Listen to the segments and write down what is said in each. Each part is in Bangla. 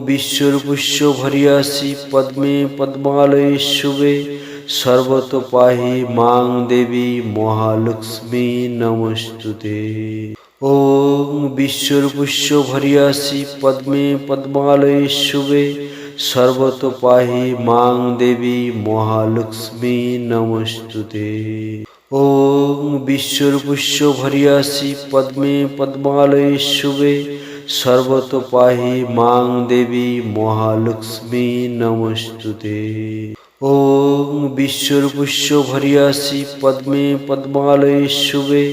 বিশ্বরূপস্য ভরিয়াসি পদ্মে পদ্মালয়ে শুভে সর্বত পাহি মাং দেবী মহালক্ষ্মী নমস্তুতে। ওং বিশ্বরূপস্য ভরিয়াসি পদ্মে পদ্মালয়ে শুভে সর্বত পাহি মাং দেবী মহালক্ষ্মী নমস্তুতে। ওং বিশ্বরূপস্য ভরিয়াসি পদ্মে পদ্মালয়ে শুভে সর্বত পাহি মাং দেবী মহালক্ষ্মী নমস্তুতে। ওং বিশ্বরূপস্য ভরিয়াসি পদ্মে পদ্মালয়ে শুভে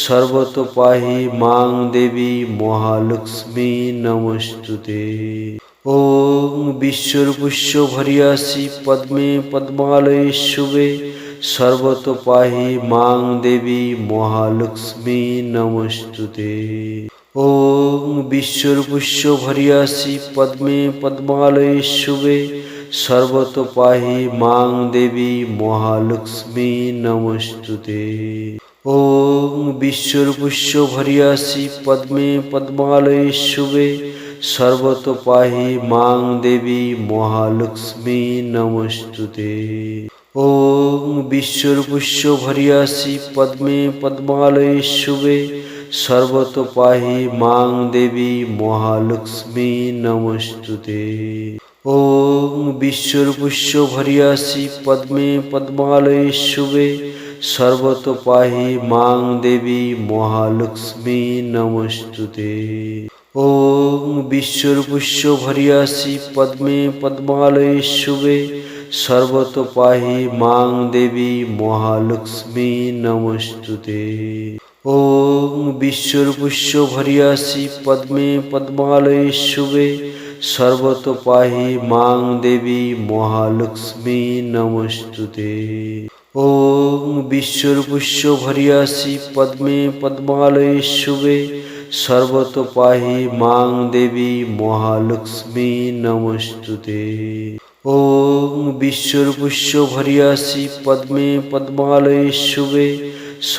সর্বত পাহি মাং দেবী মহালক্ষ্মী নমস্তুতে। ওং বিশ্বরূপস্য ভরিয়াসি পদ্মে পদ্মালয়ে শুভে সর্বত পাহি মাং দেবী মহালক্ষ্মী নমস্তুতে। ওং বিশ্বরূপস্য ভরিয়াসি পদ্মে পদ্মালয়ে শুভে সর্বত পাহি মাং দেবী মহালক্ষ্মী নমস্তুতে। ওং বিশ্বরূপস্য ভরিয়াসি পদ্মে পদ্মালয়ে শুভে সর্বত পাহি মাং দেবী মহালক্ষ্মী নমস্তুতে। ওং বিশ্বরূপস্য ভরিয়াসি পদ্মে পদ্মালয়ে শুভে সর্বত পাহি মাং দেবী মহালক্ষ্মী নমস্তুতে। ওং বিশ্বরূপস্য ভরিয়াসি পদ্মে পদ্মালয়ে শুভে সর্বত পাহি মাং দেবী মহালক্ষ্মী নমস্তুতে। ওং বিশ্বরূপস্য ভরিয়াসি পদ্মে পদ্মালয়ে শুভে সর্বত পাহি মাং দেবী মহালক্ষ্মী নমস্তুতে। ওং বিশ্বরূপস্য ভরিয়াসি পদ্মে পদ্মালয়ে শুভে সর্বত পাহি মাং দেবী মহালক্ষ্মী নমস্তুতে। ওং বিশ্বরূপস্য ভরিয়াসি পদ্মে পদ্মালয়ে শুভে সর্বত পাহি মাং দেবী মহালক্ষ্মী নমস্তুতে। ওং বিশ্বরূপস্য ভরিয়াসি পদ্মে পদ্মালয়ে শুভে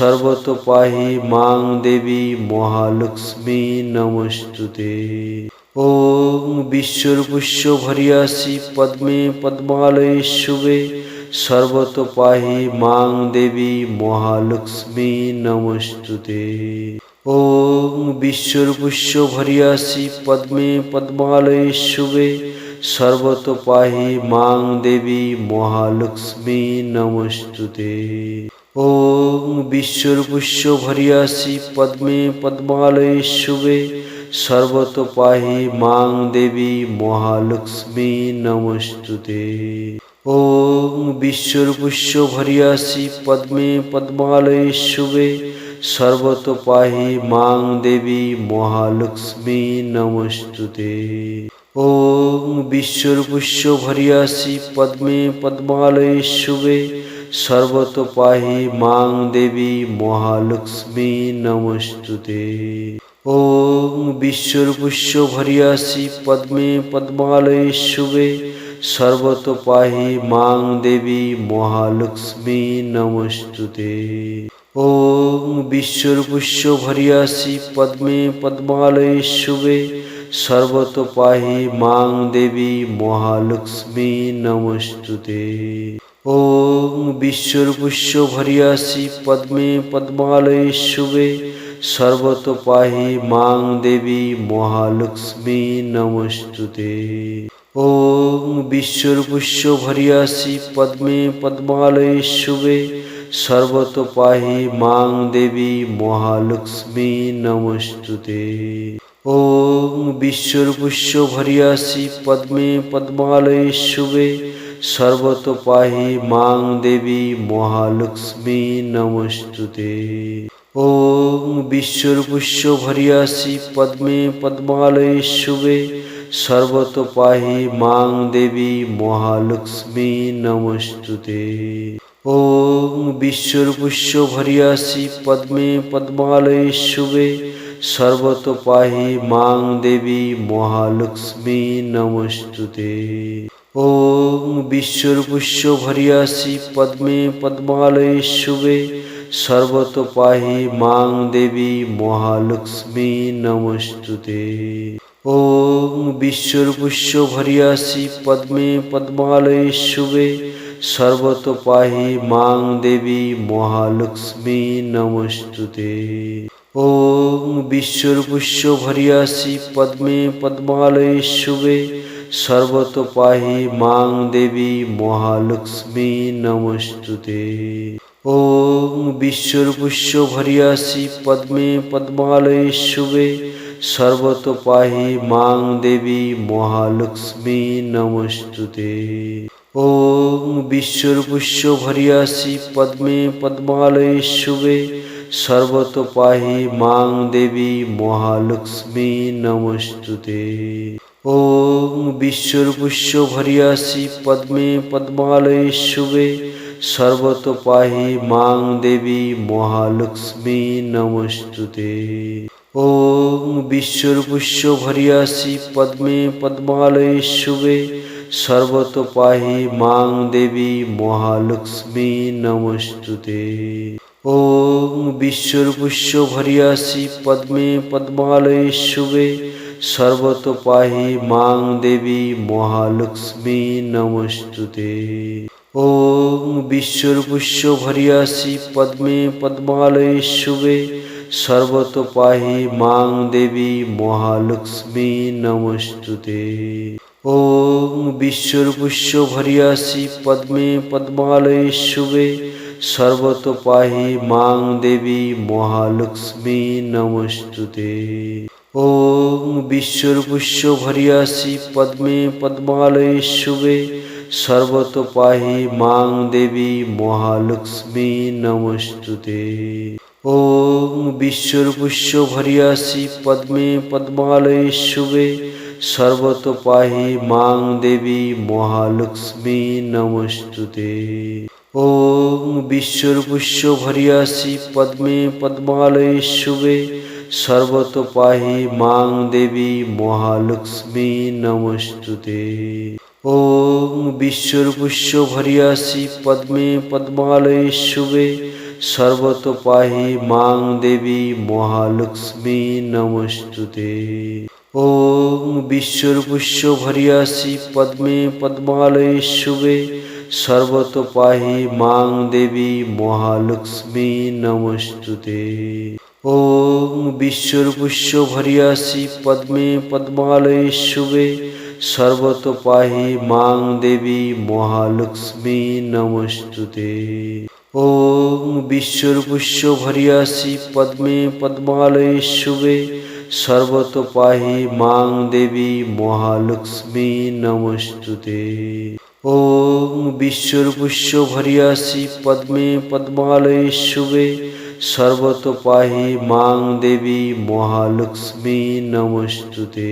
সর্বত পাহি মাং দেবী মহালক্ষ্মী নমস্তুতে। ওং বিশ্বরূপস্য ভরিয়াসি পদ্মে পদ্মালয়ে শুভে সর্বত পাহি মাং দেবী মহালক্ষ্মী নমস্তুতে। ওং বিশ্বরূপস্য ভরিয়াসি পদ্মে পদ্মালয়ে শুভে সর্বত পাহি মাং দেবী মহালক্ষ্মী নমস্তুতে। ওং বিশ্বরূপস্য ভরিয়াসি পদ্মে পদ্মালয়ে শুভে সর্বত পাহি মাং দেবী মহালক্ষ্মী নমস্তুতে। ওং বিশ্বরূপস্য ভরিয়াসি পদ্মে পদ্মালয়ে শুভে সর্বত পাহি মাং দেবী মহালক্ষ্মী নমস্তুতে। ওং বিশ্বরূপস্য ভরিয়াসি পদ্মে পদ্মালয়ে শুভে সর্বত পাহি মাং দেবী মহালক্ষ্মী নমস্তুতে। ওং বিশ্বরূপস্য ভরিয়াসি পদ্মে পদ্মালয়ে শুভে সর্বত পাহি মাং দেবী মহালক্ষ্মী নমস্তুতে। ওং বিশ্বরূপস্য ভরিয়াসি পদ্মে পদ্মালয়ে শুভে সর্বত পাহি মাং দেবী মহালক্ষ্মী নমস্তুতে। ওং বিশ্বরূপস্য ভরিয়াসি পদ্মে পদ্মালয়ে শুভে সর্বত পাহি মাং দেবী মহালক্ষ্মী নমস্তুতে। ওং বিশ্বরূপস্য ভরিয়াসি পদ্মে পদ্মালয়ে শুভে সর্বত পাহি মাং দেবী মহালক্ষ্মী নমস্তুতে। ওং বিশ্বরূপস্য ভরিয়াসি পদ্মে পদ্মালয়ে শুভে সর্বত পাহি মাং দেবী মহালক্ষ্মী নমস্তুতে। ওং বিশ্বরূপস্য ভরিয়াসি পদ্মে পদ্মালয়ে শুভে সর্বত পাহি মাং দেবী মহালক্ষ্মী নমস্তুতে। ওং বিশ্বরূপস্য ভরিয়াসি পদ্মে পদ্মালয়ে শুভে সর্বত পাহি মাং দেবী মহালক্ষ্মী নমস্তুতে। ওং বিশ্বরূপস্য ভরিয়াসি পদ্মে পদ্মালয়ে শুভে সর্বত পাহি মাং দেবী মহালক্ষ্মী নমস্তুতে। ওং বিশ্বরূপুষ্য ভরিয়াসি পদ্মে পদ্মালয়ে শুভে সর্বত পাহি মাং দেবী মহালক্ষ্মী নমস্তুতে। ওম বিশ্বরূপুষ্য ভরিয়াসি পদ্মে পদ্মালয়ে শুভে সর্বত পাহি মাং দেবী মহালক্ষ্মী নমস্তুতে। ওম বিশ্বরূপুষ্য ভরিয়াসি পদ্মে পদ্মালয়ে শুভে সর্বত পাহি মাং দেবী মহালক্ষ্মী নমস্তুতে। ওম বিশ্বরূপুষ্য ভরিয়াসি পদ্মে পদ্মালয়ে শুভে সর্বত পাহি মাং দেবী মহালক্ষ্মী নমস্তুতে। ওম বিশ্বরূপুষ্য ভরিয়াসি পদ্মে পদ্মালয়ে শুভে সর্বত পাহি মাং দেবী মহালক্ষ্মী নমস্তুতে। ওম বিশ্বরূপুষ্য ভরিয়াসি পদ্মে পদ্মালয়ে শুভে সর্বত পাহি মাং দেবী মহালক্ষ্মী নমস্তুতে। ওম বিশ্বরূপুষ্য ভরিয়াসি পদ্মে পদ্মালয়ে শুভে সর্বত পাহি মাং দেবী মহালক্ষ্মী নমস্তুতে। ওম বিশ্বরূপুষ্য ভরিয়াসি পদ্মে পদ্মালয়ে শুভে সর্বত পাহি মাং দেবী মহালক্ষ্মী নমস্তুতে। ওম বিশ্বরূপুষ্য ভরিয়াসি পদ্মে পদ্মালয়ে শুভে সর্বত পাহি মাং দেবী মহালক্ষ্মী নমস্তুতে। ওম বিশ্বরূপুষ্য ভরিয়াসি পদ্মে পদ্মালয়ে শুভে সর্বত পাহি মাং দেবী মহালক্ষ্মী নমস্তুতে। ওম বিশ্বরূপুষ্য ভরিয়াসি পদ্মে পদ্মালয়ে শুভে সর্বত পাহি মাং দেবী মহালক্ষ্মী নমস্তুতে। ওম বিশ্বরূপুষ্য ভরিয়াসি পদ্মে পদ্মালয়ে শুভে সর্বত পাহি মাং দেবী মহালক্ষ্মী নমস্তুতে। ওম বিশ্বরূপুষ্য ভরিয়াসি পদ্মে পদ্মালয়ে শুভে সর্বত পাহি মাং দেবী মহালক্ষ্মী নমস্তুতে। ওম বিশ্বরূপুষ্য ভরিয়াসি পদ্মে পদ্মালয়ে শুভে সর্বত পাহি মাং দেবী মহালক্ষ্মী নমস্তুতে। ওম বিশ্বরূপুষ্য ভরিয়াসি পদ্মে পদ্মালয়ে শুভে সর্বত পাহি মাং দেবী মহালক্ষ্মী নমস্তুতে। ওম বিশ্বরূপুষ্য ভরিয়াসি পদ্মে পদ্মালয়ে শুভে সর্বত পাহি মাং দেবী মহালক্ষ্মী নমস্তুতে। ওম বিশ্বরূপুষ্য ভরিয়াসি পদ্মে পদ্মালয়ে শুভে সর্বত পাহি মাং দেবী মহালক্ষ্মী নমস্তুতে।